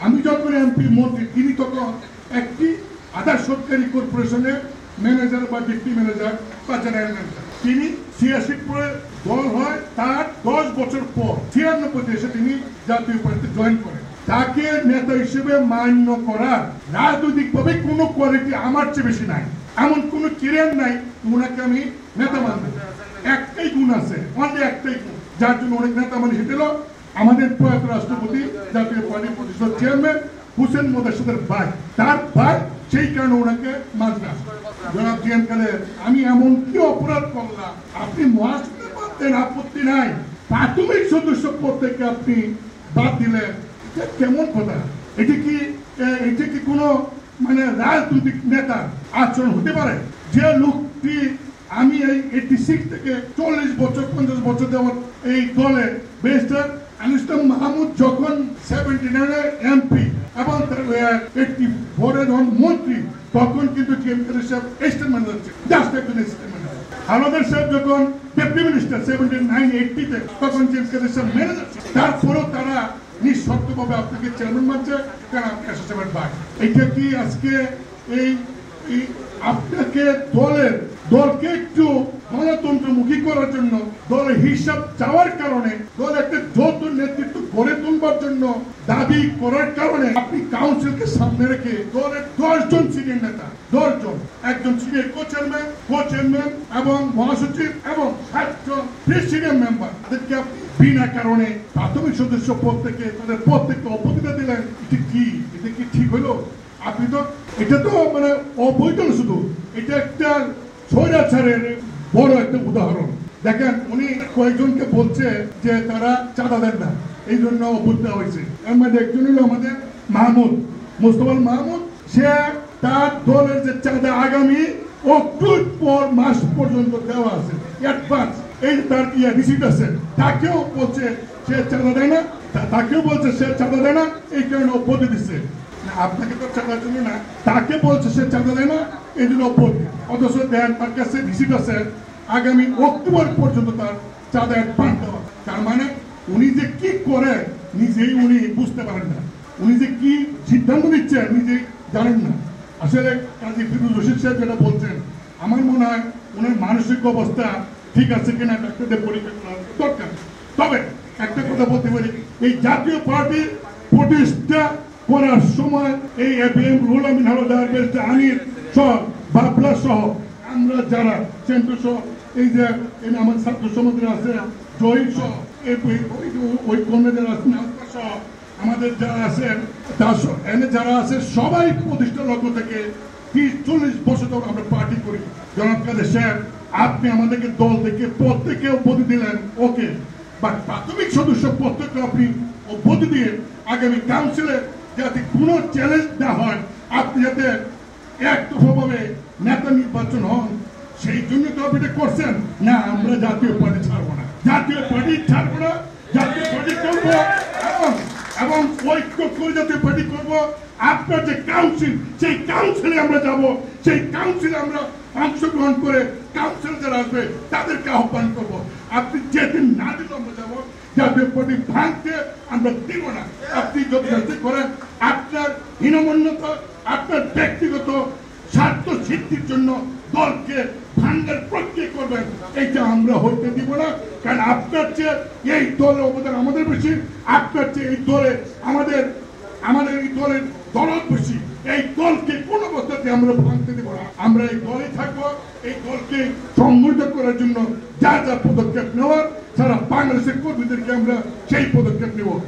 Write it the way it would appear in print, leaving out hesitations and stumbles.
আমি যখন এমপি মন্ত্রী তিনি তখন একটি আধা সরকারি কর্পোরেশনের ম্যানেজার বা ডিপ্টি ম্যানেজার বা জেনারেল ম্যানেজার। তিনি 86 পরে দল হয়, তার 10 বছর পর 96 এসে তিনি জাতীয় পার্টিতে জয়েন করেন। তাকে নেতা হিসেবে মান্য করার রাজনৈতিকভাবে কোনো কোয়ালিটি আমার চেয়ে বেশি নাই, এমন কোনো কেরিয়ার নাই ওনাকে আমি নেতা মানব। একটাই গুণ আছে, অনলি একটাই গুণ, যার জন্য অনেক নেতা মানে সেটা হলো আমাদের প্রয়াত রাষ্ট্রপতি জাতীয় পার্টি প্রতিষ্ঠা চেয়ারম্যান হুসেন মোদার্শেদের ভাই, তার ভাই, সেই কারণে ওনাকে মানলাম। জনাব জিএম খালেদ, আমি এমন কি অপরাধ করলাম আপনি মহাসচিব পাচ্ছেন, আপত্তি নাই, প্রাথমিক সদস্য পদ থেকে আপনি বাদ দিলেন, কেমন কথা? এটা কি কোনো মানে রাজনৈতিক নেতার আচরণ হতে পারে? যে লোকটি আমি এই 86 থেকে 40 বছর 50 বছর দেওয়ার এই দলে ব্যারিস্টার আনিস মাহমুদ যখন 79 এমপি এবং 84 যখন মন্ত্রী, তখন কিন্তু জিএম খালেদ সাহেব এস্টেট ম্যানেজার ছিলেন, জাস্ট একজন এস্টেট ম্যানেজার। হাওলাদার সাহেব যখন ডেপুটি মিনিস্টার 79-80 তে, তখন জিএম খালেদ সাহেব ম্যানেজার ছিলেন। তারপরেও তারা নিঃশর্তভাবে আপনাকে চেয়ারম্যান মানছে, কারণ আপনি এসেছেন ভাই। এটা কি আজকে এই আপনাকে দলকে একটু গণতন্ত্রমুখী করার জন্য, দলের হিসাব চাওয়ার কারণে, দল একটা যৌথ নেতৃত্ব গড়ে তুলবার জন্য দাবি করার কারণে আপনি কাউন্সিলকে সামনে রেখে দলের 10 জন সিনিয়র নেতা, 10 জন, একজন সিনিয়র কো-চেয়ারম্যান এবং মহাসচিব এবং 7 জন প্রেসিডিয়াম মেম্বার, তাদেরকে আপনি বিনা কারণে প্রাথমিক সদস্য পদ থেকে তাদের পদ থেকে অপদস্থ দিলেন। এটা কি ঠিক হলো? আপনি তো এটা তো মানে অবৈধ না, শুধু এটা একটা স্বৈরাচারের বড় একটা উদাহরণ। দেখেন, উনি কয়েকজনকে বলছে যে তারা চাঁদা দেন না, এই জন্য অবৈধ হয়েছে। এর মধ্যে একজন হলো আমাদের মোস্তফা মাহমুদ, সে তার দলের যে চাঁদা আগামী অক্টোবর মাস পর্যন্ত দেওয়া আছে অ্যাডভান্স, এই তার রিসিট আছে, তাকেও বলছে সে চাঁদা দেয় না, এই কারণে অব্যাহতি দিচ্ছে। আপনাকে তো চাঁদার জন্য না, তাকে বলছে সে চাঁদা দেয় না, এই জন্য অব্যাহতি। অথচ দেন তার কাছে রিসিট আছে আগামী অক্টোবর পর্যন্ত তার চাঁদা অ্যাডভান্স দেওয়া। তার মানে উনি যে কি করে নিজেই উনি বুঝতে পারেন না, উনি যে কি সিদ্ধান্ত নিচ্ছেন নিজেই জানেন না। আসলে কাজী ফিরোজ রশিদ সাহেব যেটা বলছেন, আমার মনে হয় ওনার মানসিক অবস্থা ঠিক আছে কিনা ডাক্তারদের পরীক্ষা করা দরকার। তবে একটা কথা বলতে পারি, এই জাতীয় পার্টি প্রতিষ্ঠা করার সময় এই এপিএম রুহুল আমিন হাওলাদার, ব্যারিস্টার আমির সহ, বাবলা সহ, আমরা যারা সেন্টু সহ, এই যে আমার ছাত্র সমাজের আছে জয়ী সহ, ওই কর্মীদের সহ, আমাদের যারা আছেন যারা আছে, সবাই প্রতিষ্ঠার লক্ষ্য থেকে 30-40 বছর ধরে আমরা পার্টি করি। জনাব কাদের সাহেব, আপনি আমাদেরকে দল থেকে পদ থেকে অব্যাহতি দিলেন, ওকে, বাট প্রাথমিক সদস্য পদ থেকে আপনি অব্যাহতি দিয়ে আগামী কাউন্সিলে যাতে কোনো চ্যালেঞ্জ না হয়, আপনি যাতে একতরফাভাবে নেতা নির্বাচন হন, সেই জন্য তো আপনি এটা করছেন না। আমরা জাতীয় পার্টি ছাড়বো না, জাতীয় পার্টি করবো এবং ঐক্য করে জাতীয় পার্টি করবো। আপনার যে কাউন্সিল, সেই কাউন্সিলে আমরা যাব, সেই কাউন্সিলে আমরা অংশগ্রহণ করে কাউন্সিল যারা আসবে তাদেরকে আহ্বান করবো। আপনি যেদিন না দিল আমরা যাবো, জাতীয় পার্টি ভাঙতে আমরা দিব না। আপনি যদি করেন আপনার হীনমন্যতা, আপনার ব্যক্তিগত স্বার্থ সিদ্ধির জন্য দলকে ভাঙ্গার প্রক্রিয়া করবেন, এইটা আমরা হইতে দিব না। কারণ আপনার চেয়ে এই দলের অবদান আমাদের বেশি, আপনার চেয়ে এই দলে আমাদের এই দলের দরদ বেশি। এই দলকে কোন অবস্থাতে আমরা ভাঙতে দেব না। আমরা এই দলে থাকবো, এই দলকে সংগঠিত করার জন্য যা যা পদক্ষেপ নেওয়ার সারা বাংলাদেশের কর্মীদেরকে আমরা সেই পদক্ষেপ নেব।